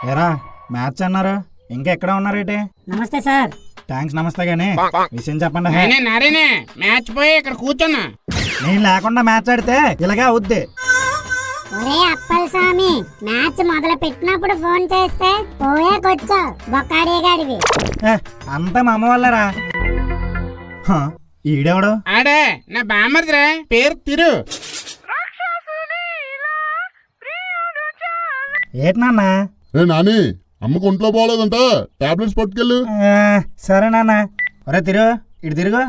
ఏరా మ్యాచ్ అన్నారు, ఇంకా ఎక్కడ ఉన్నారేంటి? నమస్తే సార్. థ్యాంక్స్ నమస్తే గానీ విషయం చెప్పండి. నారేనే మ్యాచ్ పోయి ఇక్కడ కూర్చున్నా. నేను లేకుండా మ్యాచ్ ఆడితే ఇలాగే అవుద్ది. ఒరే అప్పల్ స్వామి, మ్యాచ్ మొదలు పెట్టినప్పుడు ఫోన్ చేస్తే పోయేకొచ్చా బొక్కాడేగాడివి. అంతా మా అమ్మ వల్లరా. ఈడెవడు? ఆడే నా బామ్మర్దిరా, పేరు తిరు. ఏంటి నాన్న? నాని అమ్మకు ఒంట్లో పోలేదంట, టాబ్లెట్స్ పట్టుకెళ్ళు. సరే నాన్న. ఒరే తిరు, ఇటు తిరుగు.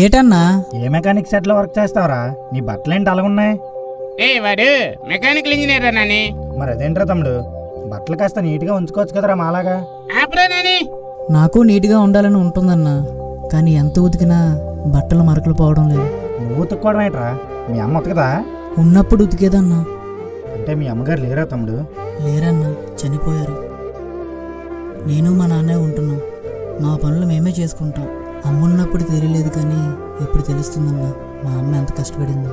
ఏటన్నా? ఏ మెకానిక్ సెట్ లో వర్క్ చేస్తావరా? నీ బట్టలేంటి అలాగున్నాయి? వాడు మెకానికల్ ఇంజనీర్ రా నాని. మరి అదేంట్రా తమ్ముడు, బట్టలు కాస్త నీట్ గా ఉంచుకోవచ్చు కదరా మాలాగా. ఆపరా నాని. నాకు నీట్గా ఉండాలని ఉంటుందన్నా, కానీ ఎంత ఉతికినా బట్టలు మరకలు పోవడం లేదు. నువ్వు ఉతుక్కోవడం ఏంట్రా? మీ అమ్మ ఉతకదా? ఉన్నప్పుడు ఉతికేదన్నా. అంటే మీ అమ్మగారు లేరా తమ్ముడు? లేరన్నా, చనిపోయారు. నేను మా నాన్నే ఉంటున్నాం. మా పనులు మేమే చేసుకుంటాం. అమ్మ ఉన్నప్పుడు తెలియలేదు, కానీ ఇప్పుడు తెలుస్తుందన్నా మా అమ్మ ఎంత కష్టపడిందో.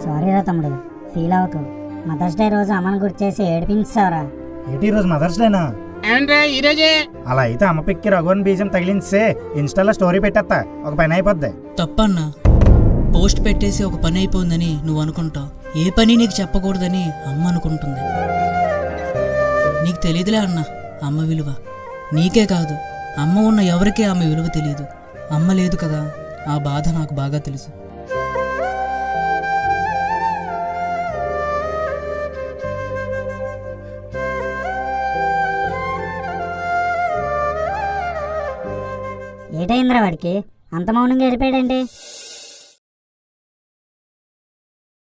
సారీ రా తమ్ముడు, ఫీల్ అవ్వకు. మదర్స్ డే రోజు అమ్మను గుర్తు చేసి ఏడిపించావురా. ఏంటి రోజు మదర్స్ డేనా? అవునరా ఈరోజే. అలా అయితే అమ్మ పిక్కి రఘువన్ బీజం తగిలించే ఇన్స్టాలో స్టోరీ పెట్టేస్తా, ఒక పని అయిపోద్ది. తప్పన్నా, పోస్ట్ పెట్టేసి ఒక పని అయిపోయిందని నువ్వు అనుకుంటావు. ఏ పని నీకు చెప్పకూడదని అమ్మ అనుకుంటుంది. నీకు తెలియదులే అన్న అమ్మ విలువ. నీకే కాదు, అమ్మ ఉన్న ఎవరికీ ఆమె విలువ తెలియదు. అమ్మ లేదు కదా, ఆ బాధ నాకు బాగా తెలుసు. ఏటైందిరా వాడికి అంత మౌనంగా వెళ్ళిపోయాడండి?